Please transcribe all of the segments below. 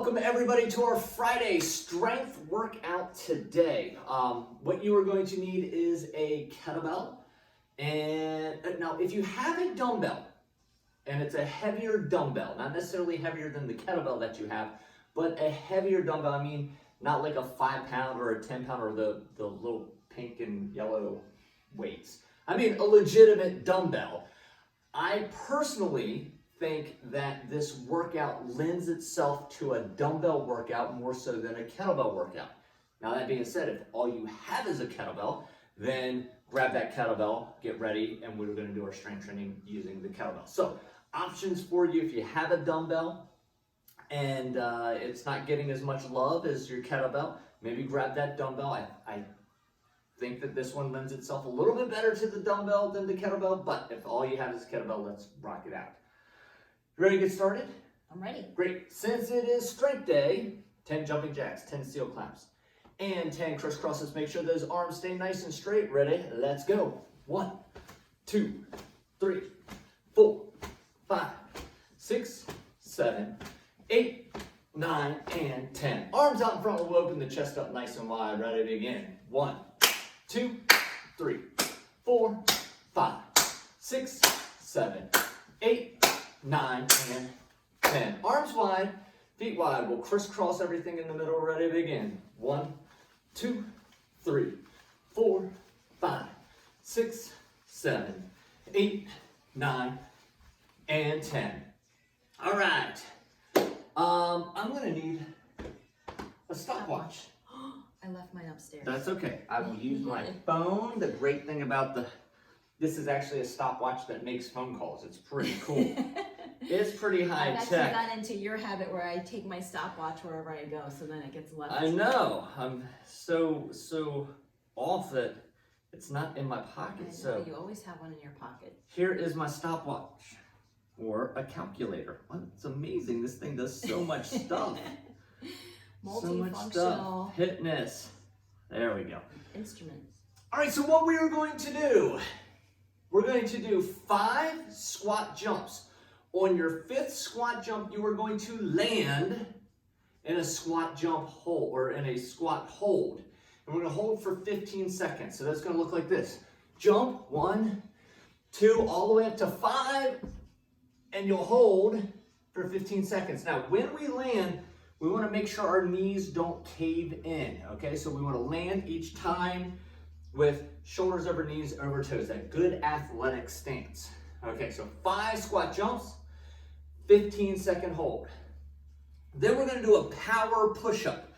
Welcome everybody to our Friday strength workout today. What you are going to need is a kettlebell. And now if you have a dumbbell, and it's a heavier dumbbell, not necessarily heavier than the kettlebell that you have, but a heavier dumbbell, I mean, not like a 5-pound or a 10-pound or the little pink and yellow weights. I mean, a legitimate dumbbell. I personally think that this workout lends itself to a dumbbell workout more so than a kettlebell workout. Now that being said, if all you have is a kettlebell, then grab that kettlebell, get ready, and we're going to do our strength training using the kettlebell. So options for you if you have a dumbbell and it's not getting as much love as your kettlebell, maybe grab that dumbbell. I think that this one lends itself a little bit better to the dumbbell than the kettlebell, but if all you have is kettlebell, let's rock it out. Ready to get started? I'm ready. Great. Since it is strength day, 10 jumping jacks, 10 steel clamps, and 10 crisscrosses. Make sure those arms stay nice and straight. Ready? Let's go. 1, 2, 3, 4, 5, 6, 7, 8, 9, and 10. Arms out in front, we'll open the chest up nice and wide. Ready to begin. 1, 2, 3, 4, 5, 6, 7, 8, 9, and 10. Arms wide, feet wide. We'll crisscross everything in the middle. Ready to begin. 1, 2, 3, 4, 5, 6, 7, 8, 9, and 10. All right. I'm going to need a stopwatch. I left mine upstairs. That's okay. I will use my phone. The great thing about this is actually a stopwatch that makes phone calls. It's pretty cool. It's pretty high I've tech. actually got into your habit where I take my stopwatch wherever I go, so then it gets left. I know. I'm so off that it's not in my pocket. I know, so you always have one in your pocket. here is my stopwatch or a calculator. Well, it's amazing. This thing does so much stuff. So much stuff. Fitness. There we go. Instrument. All right, so what we are going to do, we're going to do 5 squat jumps. On your 5th squat jump, you are going to land in a squat jump hold, or in a squat hold. And we're going to hold for 15 seconds. So that's going to look like this. Jump, 1, 2, all the way up to 5, and you'll hold for 15 seconds. Now, when we land, we want to make sure our knees don't cave in, okay? So we want to land each time with shoulders over knees over toes, that good athletic stance. Okay, so 5 squat jumps, 15-second hold. Then we're going to do a power push-up.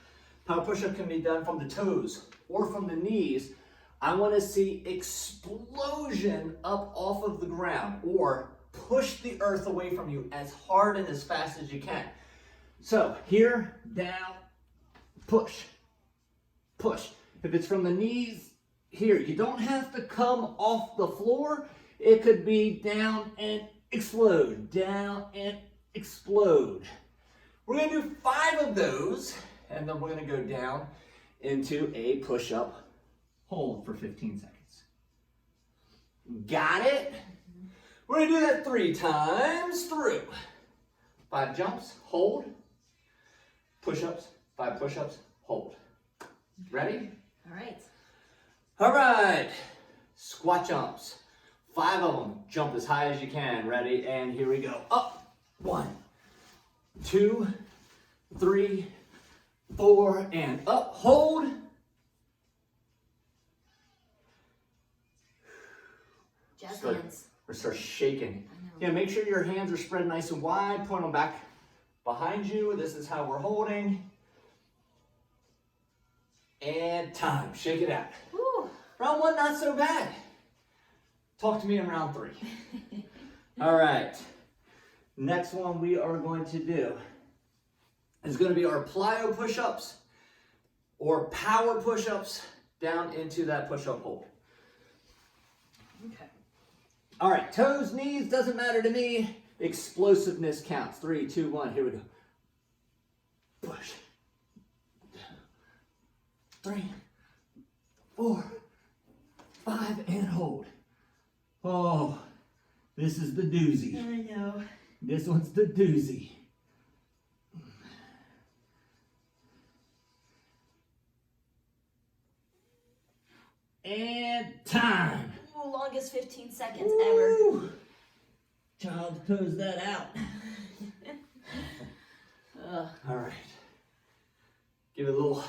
Power push-up can be done from the toes or from the knees. I want to see explosion up off of the ground, or push the earth away from you as hard and as fast as you can. So here, down, push, push. If it's from the knees, here, you don't have to come off the floor. It could be down and explode, down and explode. We're going to do 5 of those, and then we're going to go down into a push-up hold for 15 seconds. Got it? We're going to do that 3 times through. 5 jumps, hold, push-ups, 5 push-ups, hold. Ready? All right. All right. Squat jumps. 5 of them. Jump as high as you can. Ready? And here we go. Up. 1, 2, 3, 4, and up. Hold. Jazz hands. Or start shaking. I know. Yeah, make sure your hands are spread nice and wide. Point them back behind you. This is how we're holding. And time. Shake it out. Woo. Round 1, not so bad. Talk to me in round 3. All right. Next one we are going to do is going to be our plyo push-ups or power push-ups down into that push-up hold. Okay. All right. Toes, knees, doesn't matter to me. Explosiveness counts. 3, 2, 1. Here we go. Push. 3, 4, 5, and hold. Oh, this is the doozy. I know. This one's the doozy. And time. Ooh, longest 15 seconds ever. Child's pose that out. All right. Give it a little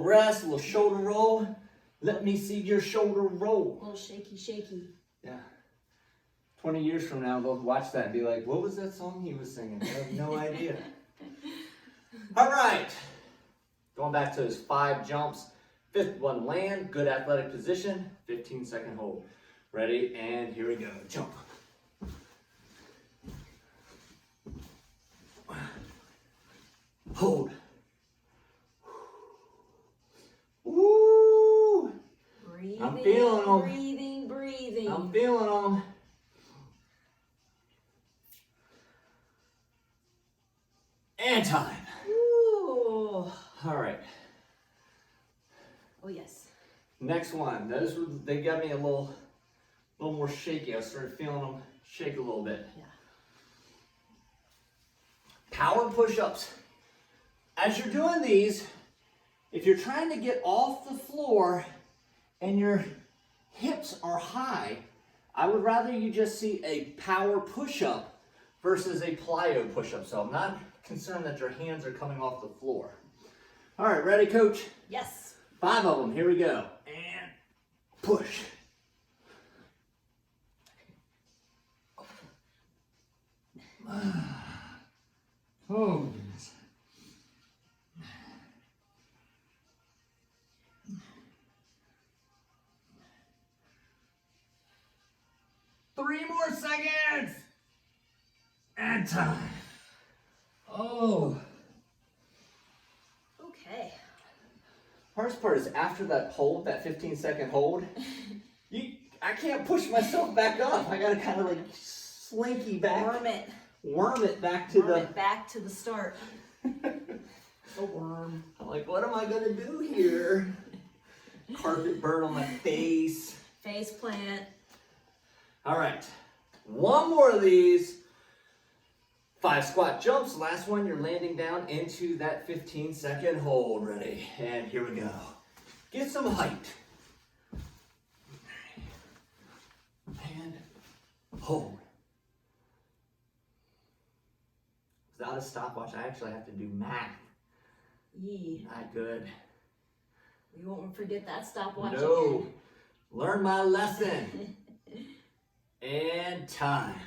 rest, a little shoulder roll. Let me see your shoulder roll. A little shaky, shaky. Yeah. 20 years from now, they'll watch that and be like, what was that song he was singing? I have no idea. All right. Going back to those 5 jumps. 5th one, land, good athletic position, 15-second hold. Ready, and here we go. Jump. Hold. Woo! Breathing, I'm feeling them. breathing, breathing. I'm feeling them. And time. Ooh. All right. Oh, yes. Next one. They got me a little more shaky. I started feeling them shake a little bit. Yeah. Power push-ups. As you're doing these, if you're trying to get off the floor and your hips are high, I would rather you just see a power push-up versus a plyo push-up. So I'm not concerned that your hands are coming off the floor. All right, ready, coach? Yes. 5 of them. Here we go. And push. Oh, goodness. 3 more seconds. And time. Oh. Okay. Hardest part is after that hold, that 15-second hold, I can't push myself back up. I gotta kind of like slinky back. Worm it back to back to the start. A worm. I'm like, what am I gonna do here? Carpet burn on my face. Face plant. All right, 1 more of these. 5 squat jumps. Last one, you're landing down into that 15-second hold. Ready? And here we go. Get some height. And hold. Without a stopwatch, I actually have to do math. Yee. Not good. We won't forget that stopwatch No. again. Learn my lesson. And time.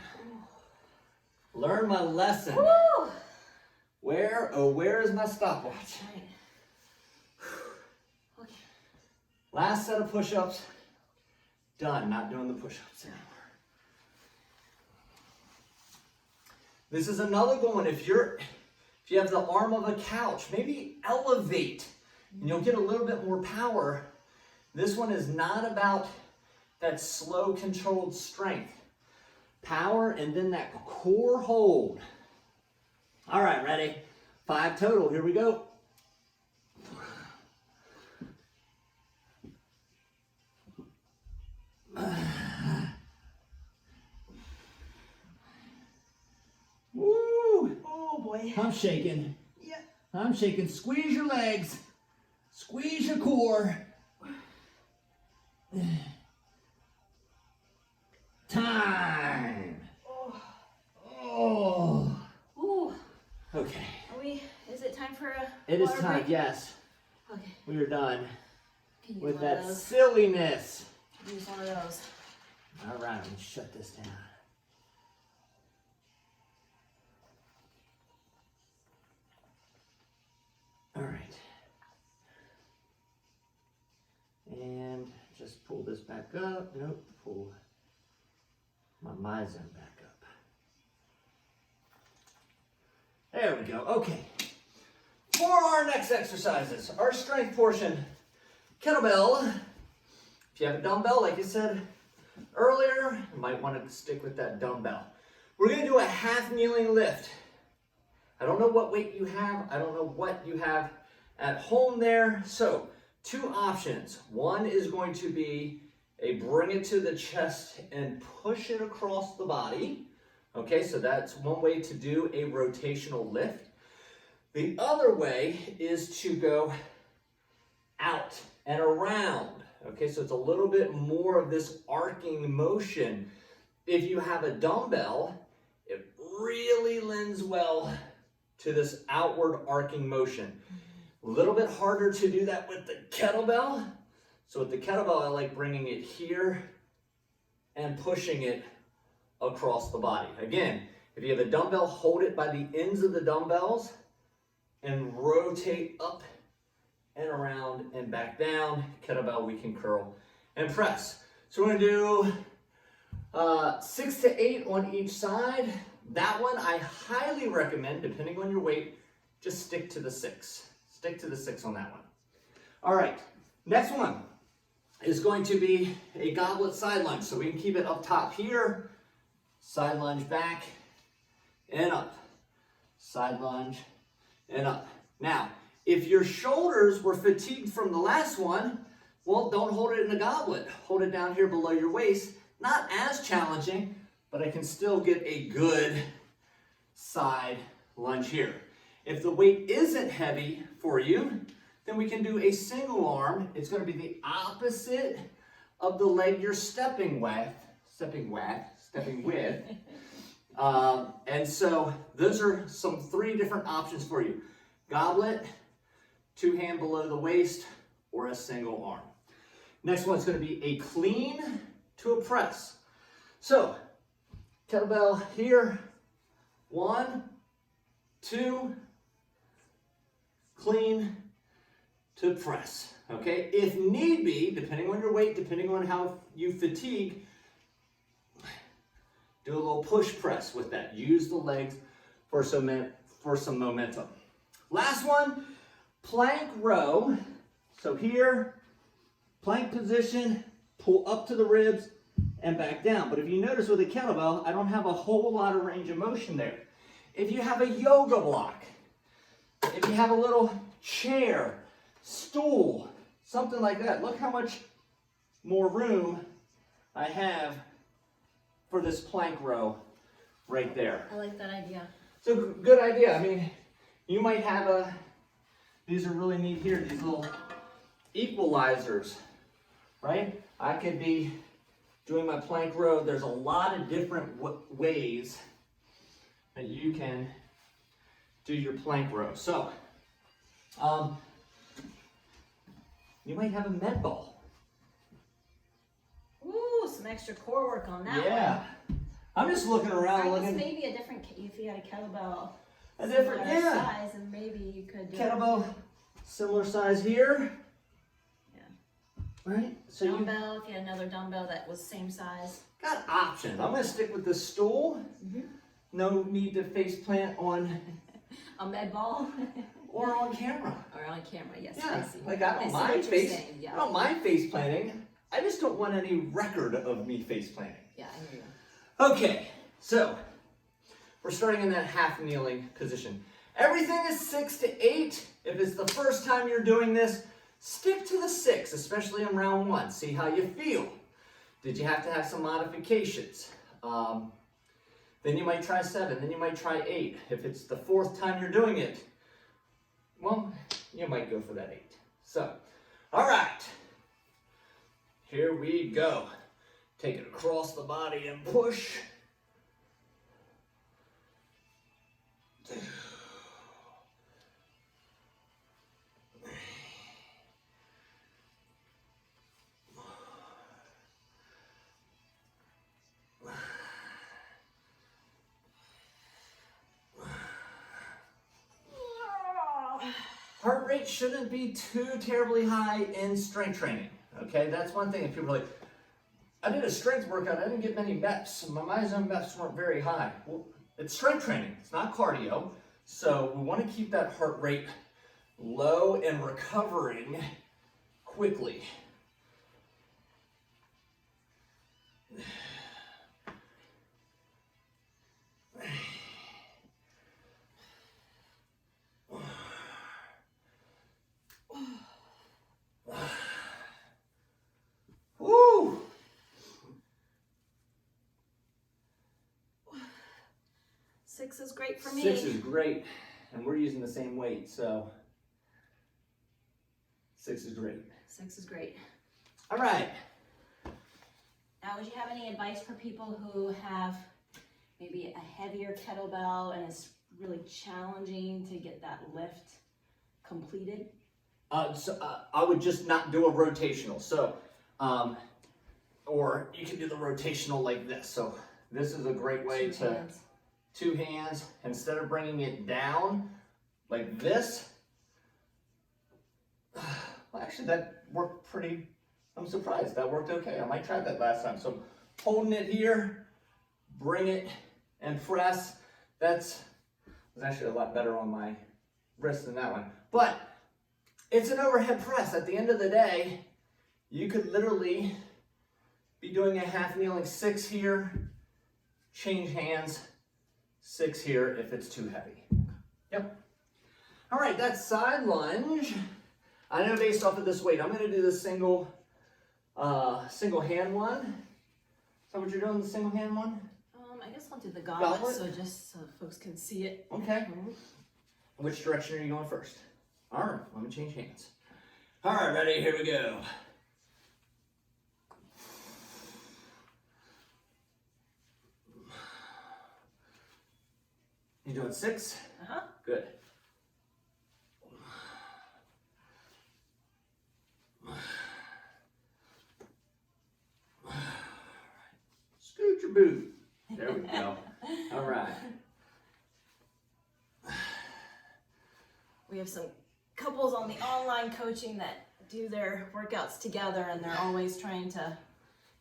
Learn my lesson. Woo! Where is my stopwatch? Right. Okay. Last set of push-ups. Done. Not doing the push-ups anymore. This is another good one. If you have the arm of a couch, maybe elevate and you'll get a little bit more power. This one is not about that slow, controlled strength. Power and then that core hold. All right, ready? 5 total. Here we go. Woo! Oh boy. I'm shaking. Yeah. I'm shaking. Squeeze your legs. Squeeze your core. Time. Oh. Ooh. Okay. Is it time for a It is water time, break? yes. Okay. We are done Can use with one that of those. silliness. Use one of those. All right, let me shut this down. All right. And just pull this back up. Nope, pull my Mizone back up. There we go. Okay. For our next exercises, our strength portion, kettlebell. If you have a dumbbell, like I said earlier, you might want to stick with that dumbbell. We're going to do a half kneeling lift. I don't know what weight you have. I don't know what you have at home there. So 2 options. One is going to be a bring it to the chest and push it across the body. Okay, so that's one way to do a rotational lift. The other way is to go out and around. Okay, so it's a little bit more of this arcing motion. If you have a dumbbell, it really lends well to this outward arcing motion. A little bit harder to do that with the kettlebell. So with the kettlebell, I like bringing it here and pushing it across the body. Again, if you have a dumbbell, hold it by the ends of the dumbbells and rotate up and around and back down. Kettlebell, we can curl and press. So we're gonna do 6 to 8 on each side. That one I highly recommend, depending on your weight, just stick to the 6. Stick to the 6 on that one. All right, next one is going to be a goblet side lunge. So we can keep it up top here, side lunge back and up, side lunge and up. Now, if your shoulders were fatigued from the last one, well, don't hold it in a goblet. Hold it down here below your waist. Not as challenging, but I can still get a good side lunge here. If the weight isn't heavy for you, then we can do a single arm. It's going to be the opposite of the leg you're stepping with. And so those are some 3 different options for you. Goblet, 2 hand below the waist, or a single arm. Next one's going to be a clean to a press. So, kettlebell here, 1, 2, clean to press, okay? If need be, depending on your weight, depending on how you fatigue, do a little push press with that. Use the legs for some momentum. Last one, plank row. So here, plank position, pull up to the ribs and back down. But if you notice with a kettlebell, I don't have a whole lot of range of motion there. If you have a yoga block, if you have a little chair, stool, something like that, look how much more room I have for this plank row right there. I like that idea. So good idea. I mean, you might have these are really neat here, these little equalizers, right? I could be doing my plank row. There's a lot of different ways that you can do your plank row. So, you might have a med ball. Ooh, some extra core work on that one. Yeah. I'm just looking around. I guess maybe a different, if you had a kettlebell, a different size, and maybe you could do kettlebell, similar size here. Yeah. Right? So dumbbell, if you had another dumbbell that was same size. Got options. I'm going to stick with the stool. Mm-hmm. No need to face plant on a med ball. or on camera. Or on camera, yes. Yeah, I see. like I don't mind face. Yeah. I don't mind face planting. I just don't want any record of me face planting. Yeah, I hear you. Okay, so we're starting in that half kneeling position. Everything is 6 to 8. If it's the first time you're doing this, stick to the 6, especially in round 1. See how you feel. Did you have to have some modifications? Then you might try 7, then you might try 8. If it's the 4th time you're doing it, well, you might go for that 8. So, all right. Here we go. Take it across the body and push. Heart rate shouldn't be too terribly high in strength training. Okay, that's one thing. If people are like, I did a strength workout, I didn't get many reps. My myzone reps weren't very high. Well, it's strength training, it's not cardio. So we want to keep that heart rate low and recovering quickly. Woo! 6 is great for me. 6 is great, and we're using the same weight, so 6 is great. 6 is great. All right. Now, would you have any advice for people who have maybe a heavier kettlebell and it's really challenging to get that lift completed? I would just not do a rotational. So, or you can do the rotational like this. So this is a great way to, 2 hands, instead of bringing it down like this. Well, actually that worked pretty, I'm surprised that worked okay. I might try that last time. So holding it here, bring it and press. Was actually a lot better on my wrist than that one. But it's an overhead press. At the end of the day, you could literally be doing a half kneeling 6 here, change hands, 6 here if it's too heavy. Yep. All right, that's side lunge. I know based off of this weight, I'm going to do the single hand one. Is that what you're doing, the single hand one? I guess I'll do the gauntlet, so just so folks can see it. Okay. Which direction are you going first? All right, let me change hands. All right, ready? Here we go. You doing 6? Uh-huh. Good. Scoot your boot. There we go. All right. We have some couples on the online coaching that do their workouts together, and they're always trying to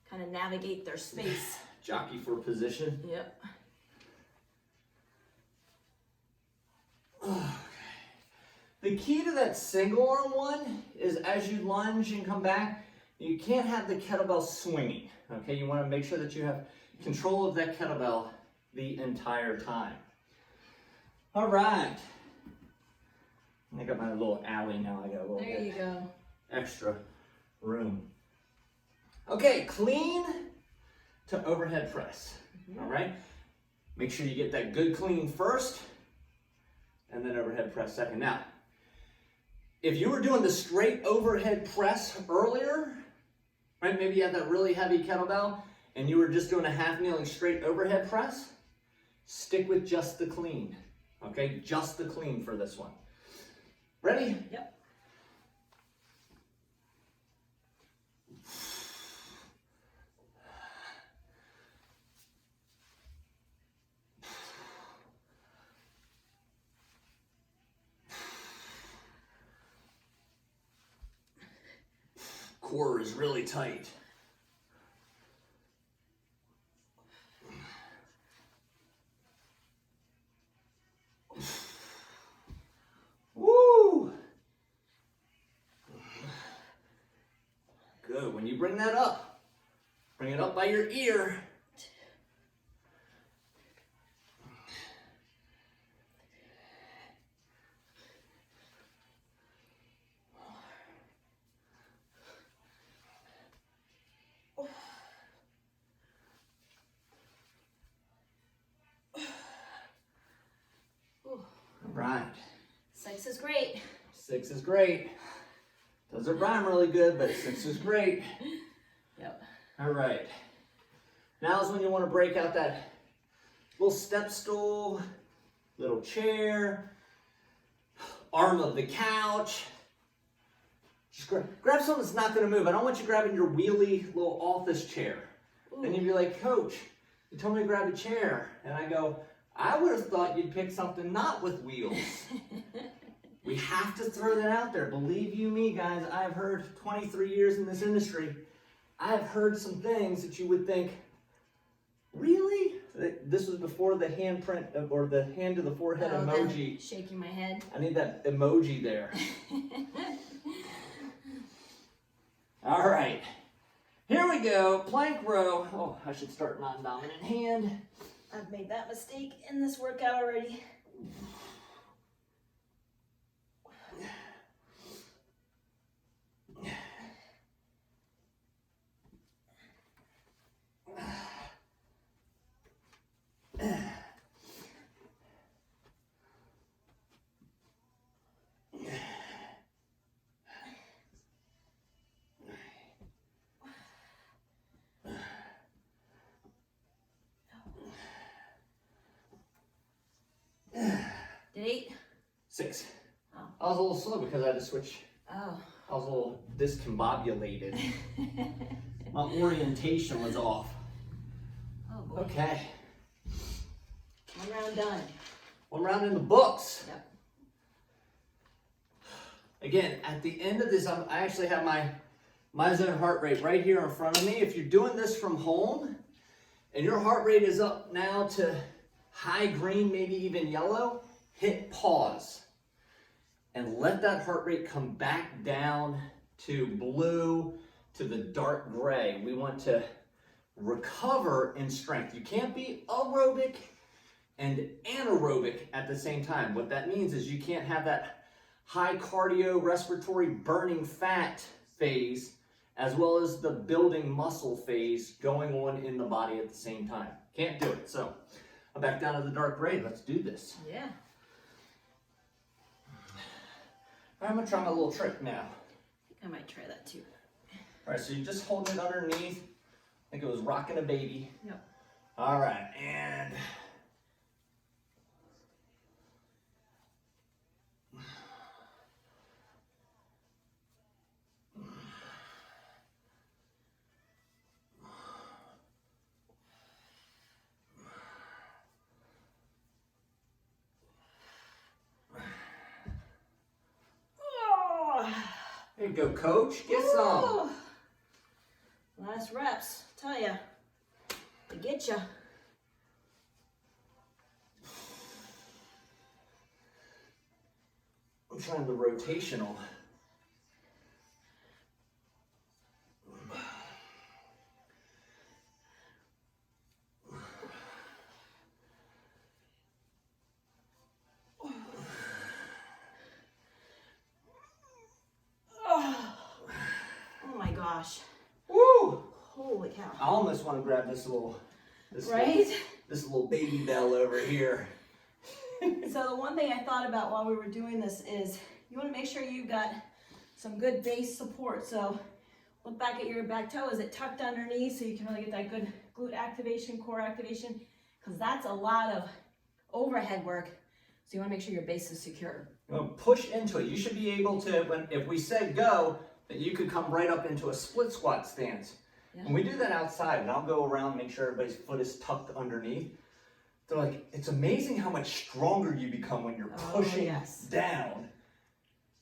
kind of navigate their space. Jockey for position. Yep. Okay. The key to that single arm one is as you lunge and come back, you can't have the kettlebell swinging. Okay, you want to make sure that you have control of that kettlebell the entire time. All right. I got my little alley now. I got a little There you go. extra room. Okay, clean to overhead press. All right. Make sure you get that good clean first, and then overhead press second. Now, if you were doing the straight overhead press earlier, right? Maybe you had that really heavy kettlebell, and you were just doing a half kneeling straight overhead press. Stick with just the clean. Okay, just the clean for this one. Ready? Yep. Core is really tight. Woo! Good. When you bring that up, bring it up by your ear. Right. 6 is great. 6 is great. Doesn't rhyme really good, but 6 is great. Yep. All right. Now is when you want to break out that little step stool, little chair, arm of the couch. Just grab something that's not going to move. I don't want you grabbing your wheelie little office chair. Ooh. And you'd be like, Coach, you told me to grab a chair. And I go, I would have thought you'd pick something not with wheels. We have to throw that out there. Believe you me, guys, I've heard 23 years in this industry. I've heard some things that you would think, really? This was before the handprint or the hand to the forehead emoji. Shaking my head. I need that emoji there. All right. Here we go. Plank row. Oh, I should start non-dominant hand. I've made that mistake in this workout already. 6. Oh. I was a little slow because I had to switch. Oh. I was a little discombobulated. My orientation was off. Oh boy. Okay. 1 round done. 1 round in the books. Yep. Again, at the end of this, I actually have my zone heart rate right here in front of me. If you're doing this from home and your heart rate is up now to high green, maybe even yellow, hit pause and let that heart rate come back down to blue, to the dark gray. We want to recover in strength. You can't be aerobic and anaerobic at the same time. What that means is you can't have that high cardio, respiratory, burning fat phase as well as the building muscle phase going on in the body at the same time. Can't do it. So I'm back down to the dark gray. Let's do this. Yeah. All right, I'm gonna try my little trick now. I might try that too. All right, so you're just holding it underneath. I think it was rocking a baby. Yep. All right, and there you go, coach. Get some. Last reps, tell ya. They get ya. I'm trying the rotational. Oh my gosh. Woo! Holy cow. I almost want to grab this little baby bell over here. So the one thing I thought about while we were doing this is you want to make sure you've got some good base support. So look back at your back toe. Is it tucked underneath so you can really get that good glute activation, core activation? Because that's a lot of overhead work. So you want to make sure your base is secure. You want to push into it. You should be able to, if we said go, that you could come right up into a split squat stance. Yeah. And we do that outside, and I'll go around, make sure everybody's foot is tucked underneath. They're like, it's amazing how much stronger you become when you're pushing down.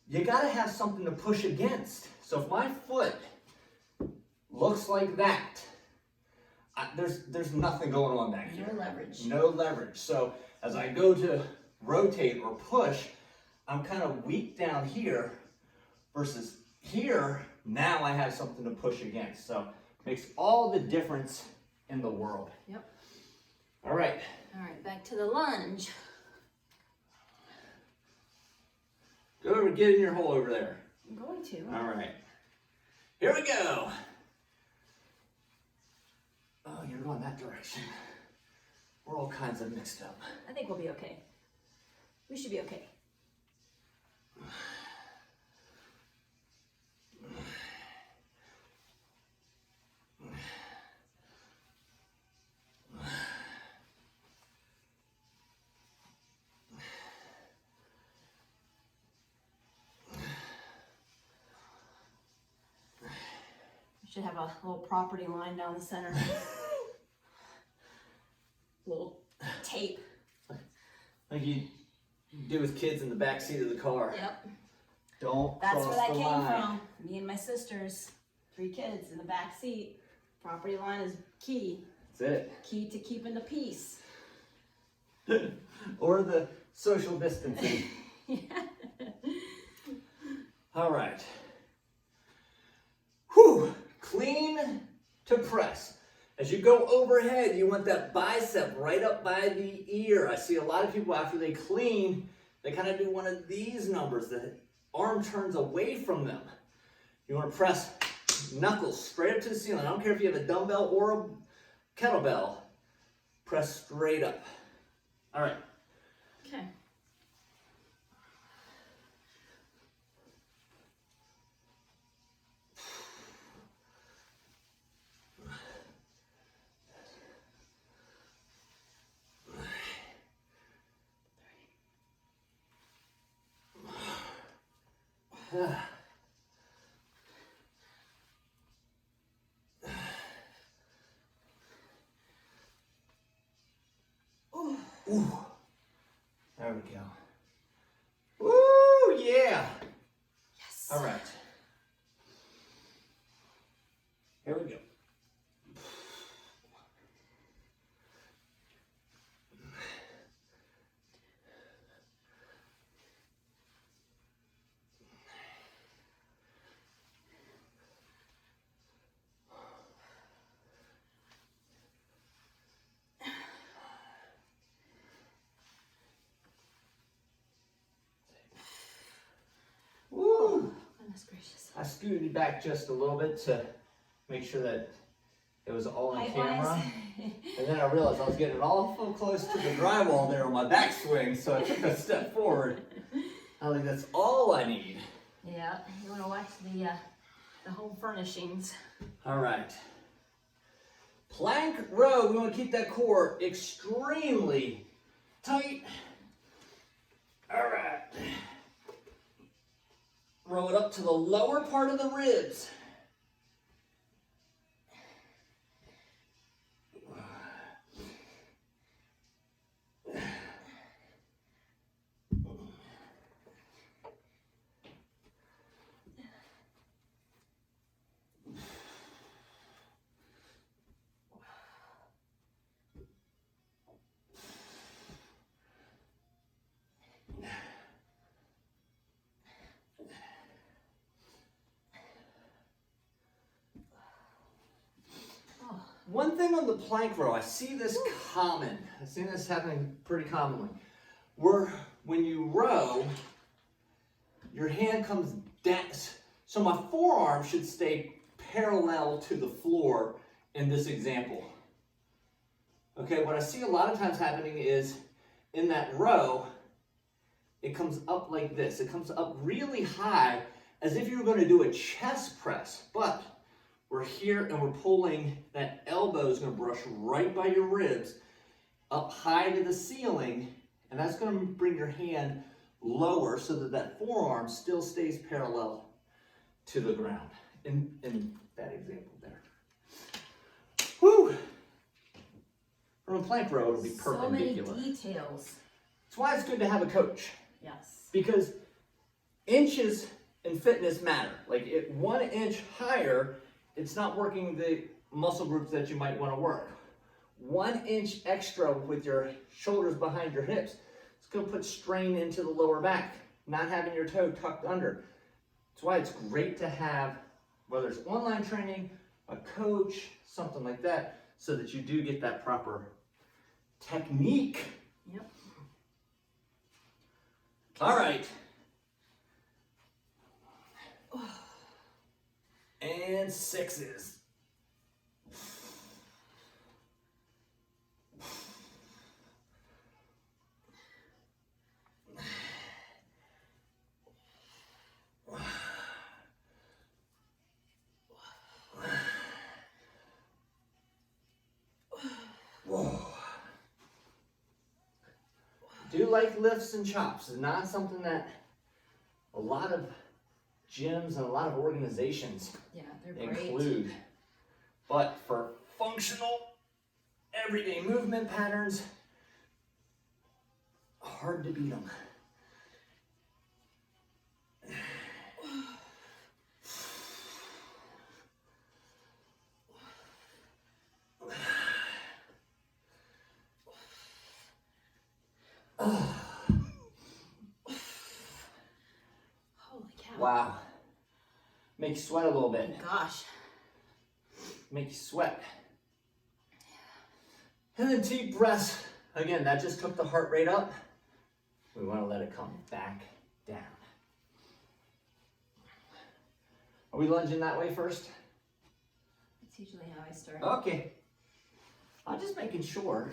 You gotta have something to push against. So if my foot looks like that, there's nothing going on back here. No leverage. No leverage. So as I go to rotate or push, I'm kind of weak down here versus here, now I have something to push against. So makes all the difference in the world. Yep. All right. All right, back to the lunge. Go over, get in your hole over there. I'm going to. All right. Here we go. Oh, you're going that direction. We're all kinds of mixed up. I think we'll be okay. We should be okay. Should have a little property line down the center. Little tape. Like you do with kids in the back seat of the car. Yep. Don't That's cross where that the came line. from. Me and my sisters, 3 kids in the back seat. Property line is key. That's it. Key to keeping the peace. Or the social distancing. Yeah. All right. Whew. Clean to press. As you go overhead, you want that bicep right up by the ear. I see a lot of people after they clean, they kind of do one of these numbers. The arm turns away from them. You want to press knuckles straight up to the ceiling. I don't care if you have a dumbbell or a kettlebell. Press straight up. All right. Okay. Ooh. There we go. Woo, yeah. Yes. All right. Here we go. Woo! Goodness gracious. I scooted back just a little bit to make sure that it was all in camera. And then I realized I was getting awful close to the drywall there on my backswing, so I took a step forward. I think that's all I need. Yeah, you want to watch the home furnishings. All right. Plank row, we want to keep that core extremely tight. All right. Row it up to the lower part of the ribs. One thing on the plank row, I see this common. I've seen this happening pretty commonly. Where when you row, your hand comes down. So my forearm should stay parallel to the floor in this example. Okay, what I see a lot of times happening is in that row, it comes up like this. It comes up really high as if you were going to do a chest press, but we're here and we're pulling, that elbow is going to brush right by your ribs up high to the ceiling, and that's going to bring your hand lower so that that forearm still stays parallel to the ground in that example there. Whew! From a plank row, it'll be perpendicular. So many details. That's why it's good to have a coach. Yes. Because inches in fitness matter. Like 1 inch higher, it's not working the muscle groups that you might want to work. 1 inch extra with your shoulders behind your hips, it's going to put strain into the lower back, not having your toe tucked under. That's why it's great to have, whether it's online training, a coach, something like that, so that you do get that proper technique. Yep. All right. And sixes. Whoa. Do like lifts and chops. It's not something that a lot of gyms and a lot of organizations include. But for functional, everyday movement patterns, hard to beat them. Holy cow. Wow. Make you sweat a little bit. Gosh. Make you sweat. And then deep breaths. Again, that just took the heart rate up. We want to let it come back down. Are we lunging that way first? That's usually how I start. Okay. I'm just making sure.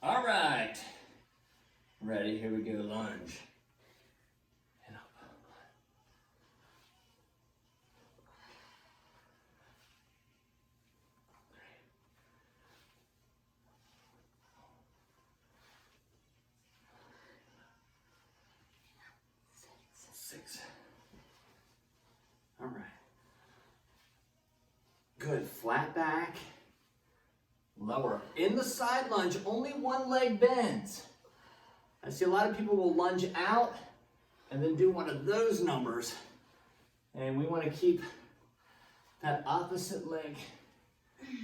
All right. Ready? Here we go. Lunge. And up. in the side lunge, only one leg bends. I see a lot of people will lunge out and then do one of those numbers. And we want to keep that opposite leg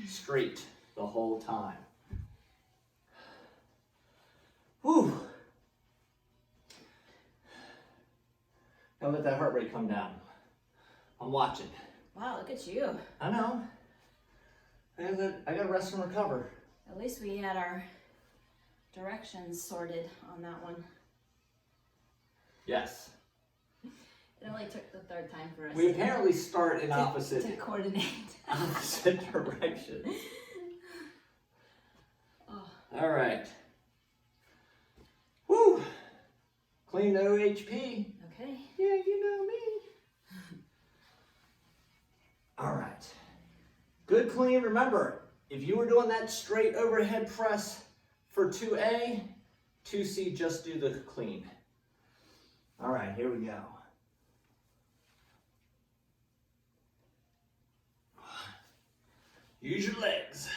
straight the whole time. Whew. Now let that heart rate come down. I'm watching. Wow, look at you. I know. I gotta rest and recover. At least we had our directions sorted on that one. Yes. It only took the third time for us We apparently start in opposite coordinate. opposite directions. Oh. All right. Woo! Clean OHP. Okay. Yeah, you know me. All right. Good clean. Remember, if you were doing that straight overhead press for 2A, 2C, just do the clean. All right, here we go. Use your legs.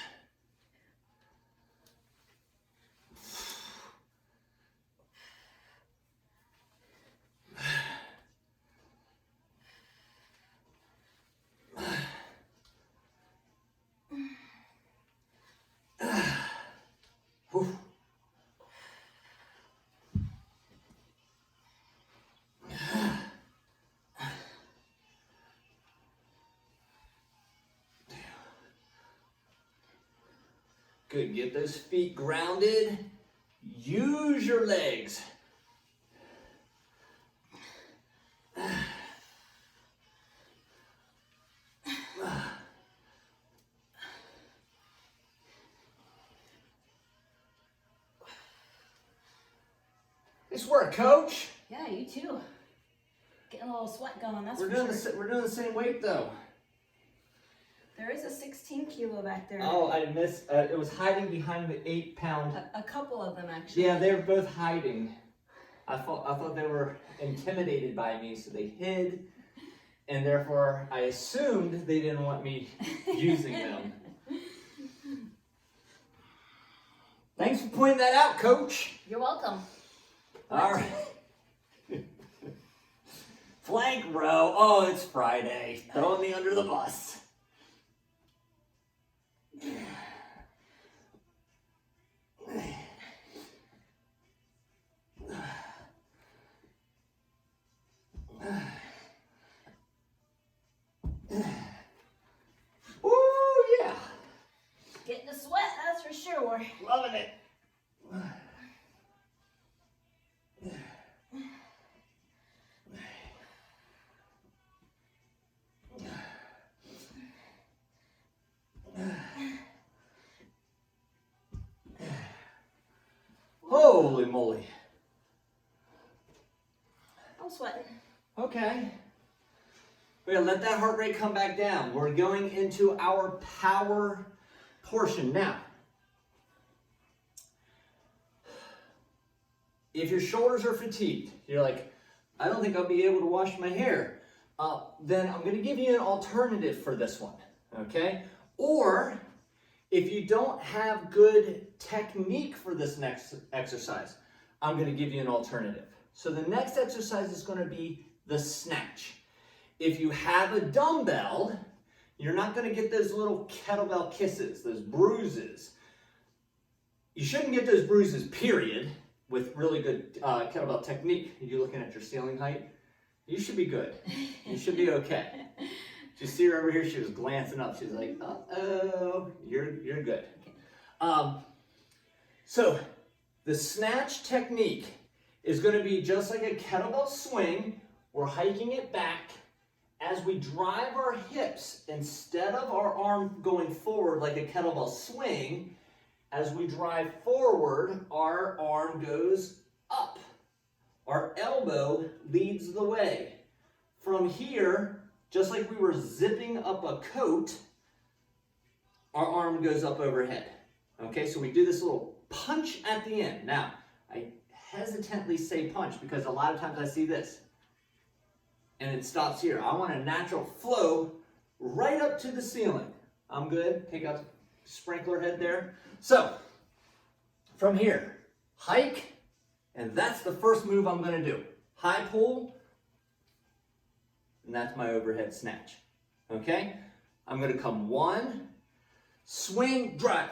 Good, get those feet grounded. Use your legs. Nice work, coach. Yeah, you too. Getting a little sweat going, that's We're for doing sure. we're doing the same weight though. There is a 16 kilo back there. Oh, I missed. It was hiding behind the 8-pound. A couple of them actually. Yeah, they were both hiding. I thought they were intimidated by me, so they hid, and therefore I assumed they didn't want me using them. Thanks for pointing that out, Coach. You're welcome. All right. Flank row. Oh, it's Friday. Throwing me under the bus. Ooh, yeah. Getting a sweat, that's for sure. Loving it. Holy moly. I'm sweating. Okay. We're gonna let that heart rate come back down. We're going into our power portion. Now, if your shoulders are fatigued, you're like, I don't think I'll be able to wash my hair, then I'm gonna give you an alternative for this one, okay? Or, if you don't have good technique for this next exercise, I'm gonna give you an alternative. So the next exercise is gonna be the snatch. If you have a dumbbell, you're not gonna get those little kettlebell kisses, those bruises. You shouldn't get those bruises, period, with really good kettlebell technique. Are you looking at your ceiling height? You should be good. You should be okay. Did you see her over here? She was glancing up. She's like, uh-oh, you're good. So the snatch technique is going to be just like a kettlebell swing. We're hiking it back as we drive our hips instead of our arm going forward like a kettlebell swing. As we drive forward, our arm goes up. Our elbow leads the way. From here, just like we were zipping up a coat, our arm goes up overhead. Okay, so we do this little punch at the end. Now, I hesitantly say punch because a lot of times I see this and it stops here. I want a natural flow right up to the ceiling. I'm good. Take out. sprinkler head there. So, from here, hike, and that's the first move I'm gonna do. High pull, and that's my overhead snatch, okay? I'm gonna come one, swing, drive.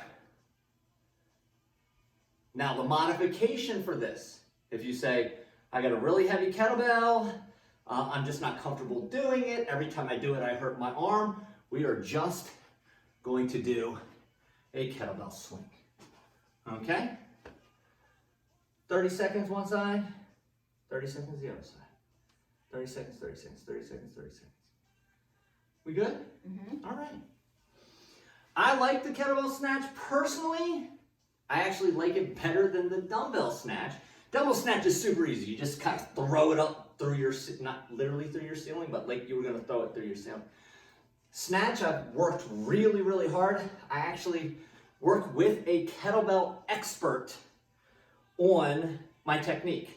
Now the modification for this, if you say, I got a really heavy kettlebell, I'm just not comfortable doing it, every time I do it I hurt my arm, we are just going to do a kettlebell swing, okay? 30 seconds one side, 30 seconds the other side. 30 seconds, 30 seconds, 30 seconds, 30 seconds. We good? Mm-hmm. All right. I like the kettlebell snatch personally. I actually like it better than the dumbbell snatch. Dumbbell snatch is super easy. You just kind of throw it up through your, not literally through your ceiling, but like you were gonna throw it through your ceiling. Snatch, I've worked really, really hard. I actually work with a kettlebell expert on my technique.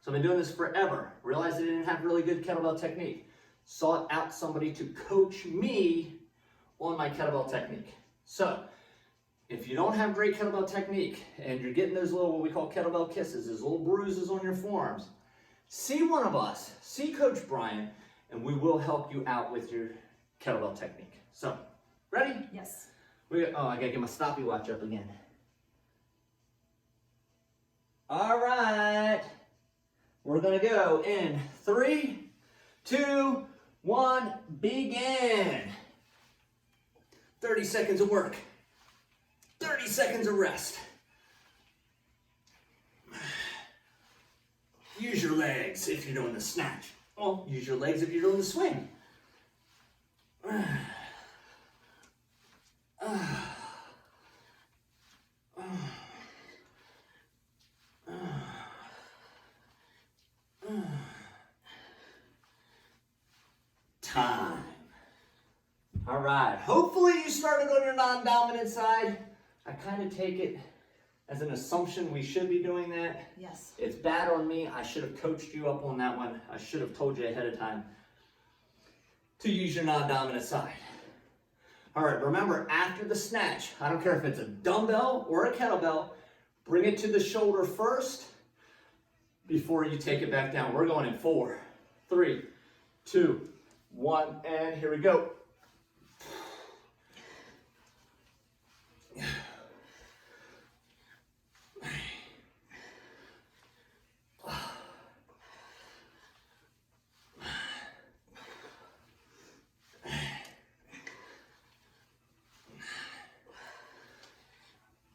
So I've been doing this forever. Realized I didn't have really good kettlebell technique. Sought out somebody to coach me on my kettlebell technique. So, if you don't have great kettlebell technique and you're getting those little, what we call kettlebell kisses, those little bruises on your forearms, see one of us, see Coach Brian, and we will help you out with your kettlebell technique. So, ready? Yes. I gotta get my stopwatch up again. All right. We're gonna go in 3, 2, 1, begin. 30 seconds of work. 30 seconds of rest. Use your legs if you're doing the snatch. Well, use your legs if you're doing the swing. Time. All right, hopefully you started on your non-dominant side. I kind of take it as an assumption we should be doing that. Yes. It's bad on me. I should have coached you up on that one. I should have told you ahead of time to use your non-dominant side. All right, remember after the snatch, I don't care if it's a dumbbell or a kettlebell, bring it to the shoulder first before you take it back down. We're going in 4, 3, 2, 1, and here we go.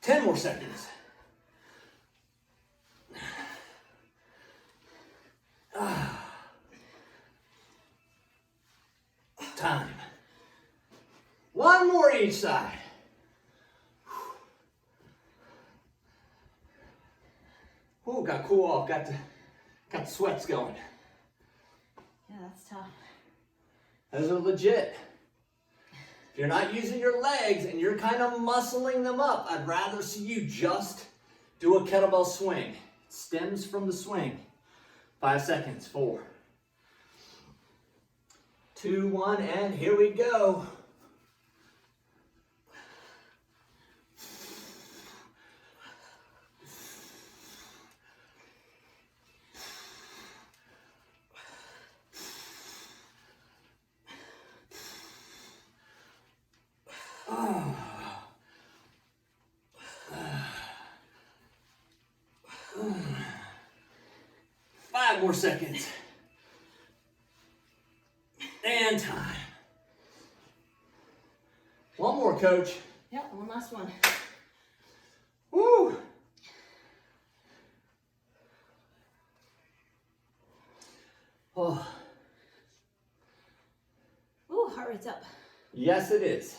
Ten more seconds. Time. One more each side. Ooh, got to cool off. Got the sweats going. Yeah, that's tough. Those are legit. If you're not using your legs and you're kind of muscling them up, I'd rather see you just do a kettlebell swing. It stems from the swing. 5 seconds. 4, 2, 1, and here we go. Five more seconds. And time. One more, coach. Yeah, one last one. Woo! Oh. Ooh, heart rate's up. Yes, it is.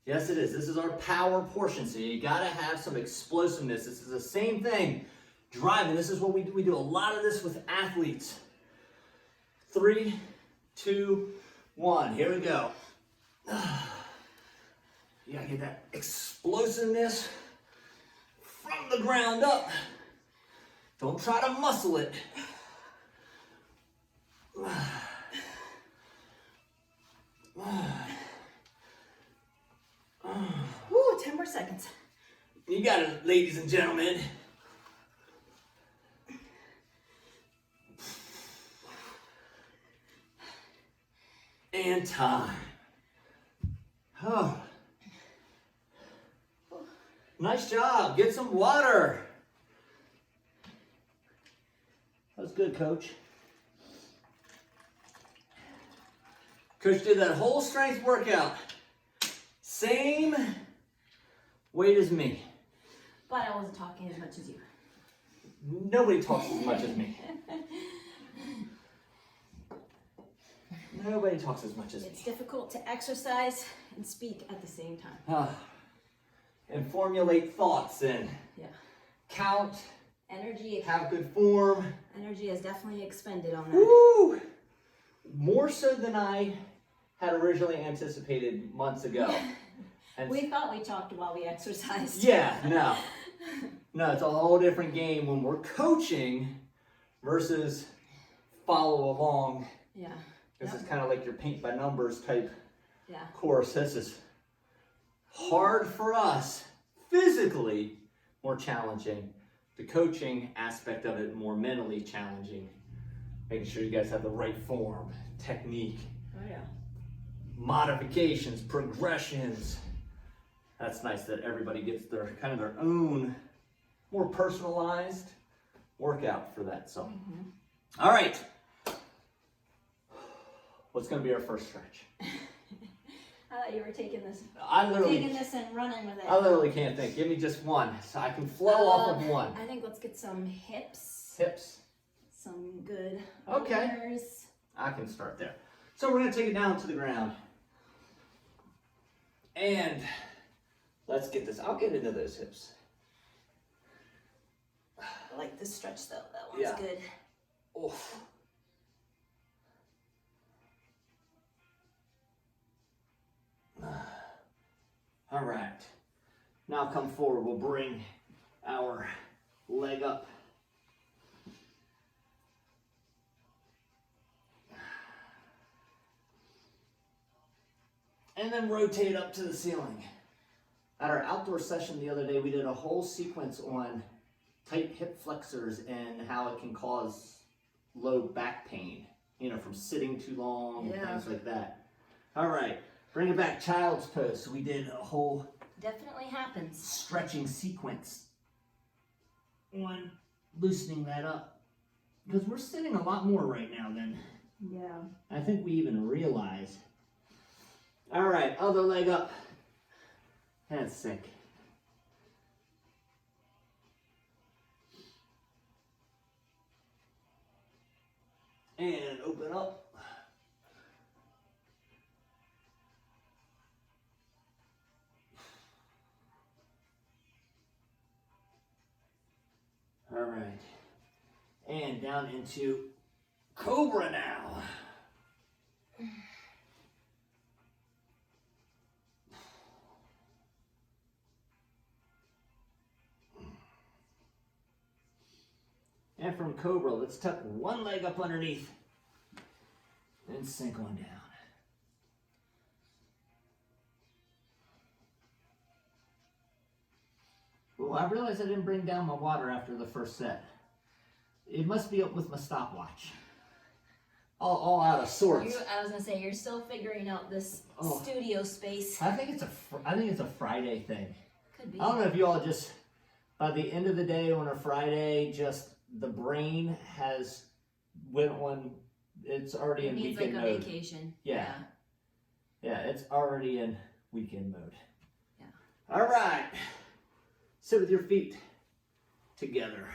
Yes, it is. This is our power portion, so you gotta have some explosiveness. This is the same thing. Driving, this is what we do. We do a lot of this with athletes. 3, 2, 1. Here we go. You gotta get that explosiveness from the ground up. Don't try to muscle it. You got it, ladies and gentlemen. And time. Oh. Nice job. Get some water. That was good, Coach. Coach did that whole strength workout. Same weight as me. But I wasn't talking as much as you. Nobody talks as much as me. Nobody talks as much as me. It's difficult to exercise and speak at the same time. And formulate thoughts and count. Energy. Have good form. Energy is definitely expended on that. Woo! More so than I had originally anticipated months ago. And We thought we talked while we exercised. yeah, no. No, it's a whole different game when we're coaching versus follow along. Yeah. This is kind of like your paint by numbers type Yeah. course. This is hard for us, physically more challenging. The coaching aspect of it more mentally challenging. Making sure you guys have the right form, technique, Oh yeah. modifications, progressions. That's nice that everybody gets their kind of their own more personalized workout for that. So, all right. What's going to be our first stretch? I thought you were taking this and running with it. I literally can't think. Give me just one, so I can flow off of one. I think let's get some hips. Hips. Some good Okay. openers. I can start there. So we're going to take it down to the ground. And let's get this. I'll get into those hips. I like this stretch though. That one's Yeah. good. Oof. All right. Now come forward. We'll bring our leg up. And then rotate up to the ceiling. At our outdoor session the other day, we did a whole sequence on tight hip flexors and how it can cause low back pain, you know, from sitting too long and things like that. All right, bring it back, child's pose. So we did a whole Definitely happens. stretching sequence on loosening that up. Because we're sitting a lot more right now than I think we even realize. All right, other leg up and sink. And open up. All right. And down into Cobra now. And from Cobra, let's tuck one leg up underneath and sink on down. Well, I realized I didn't bring down my water after the first set. It must be up with my stopwatch. All out of sorts. I was gonna say you're still figuring out this studio space. I think it's a Friday thing. Could be. I don't know if you all just, by the end of the day on a Friday, just the brain has went on. It's already in needs weekend like a mode. vacation. Yeah, it's already in weekend mode. Yeah. All right. Sit with your feet together.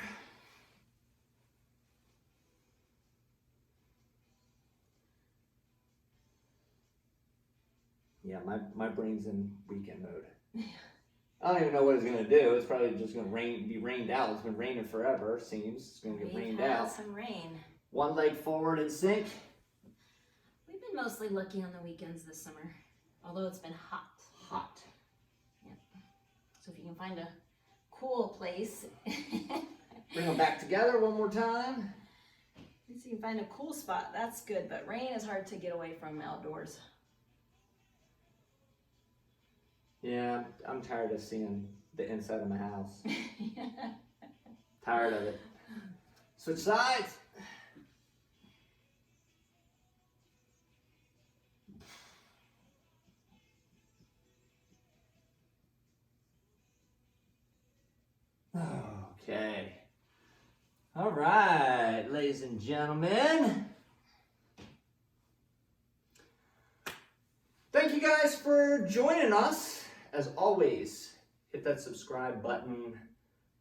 Yeah, my brain's in weekend mode. I don't even know what it's going to do. It's probably just going to be rained out. It's been raining forever, it seems. It's going to get rained out. Some rain. One leg forward and sink. We've been mostly lucky on the weekends this summer, although it's been hot. Hot. Yep. So if you can find a cool place. Bring them back together one more time. If you can find a cool spot, that's good, but rain is hard to get away from outdoors. Yeah, I'm tired of seeing the inside of my house. Tired of it. Switch sides. Okay. All right, ladies and gentlemen. Thank you guys for joining us. As always, hit that subscribe button,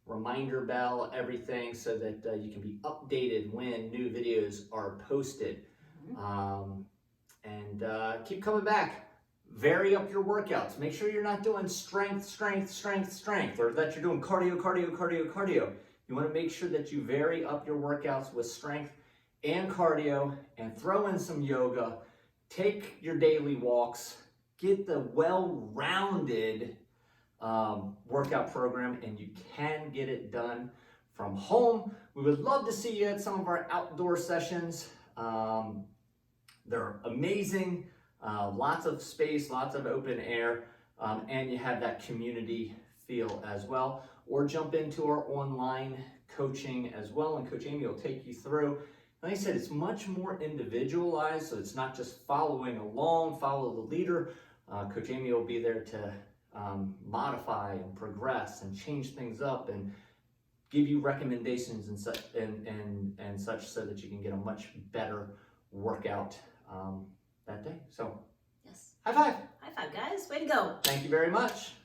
reminder bell, everything, so that you can be updated when new videos are posted. Keep coming back. Vary up your workouts. Make sure you're not doing strength, or that you're doing cardio. You want to make sure that you vary up your workouts with strength and cardio, and throw in some yoga. Take your daily walks. Get the well-rounded workout program, and you can get it done from home. We would love to see you at some of our outdoor sessions. They're amazing. Lots of space, lots of open air, and you have that community feel as well. Or jump into our online coaching as well, and Coach Amy will take you through. Like I said, it's much more individualized, so it's not just following along, follow the leader. Coach Amy will be there to modify and progress and change things up and give you recommendations and such, and such, so that you can get a much better workout that day. So, yes. High five. High five, guys. Way to go. Thank you very much.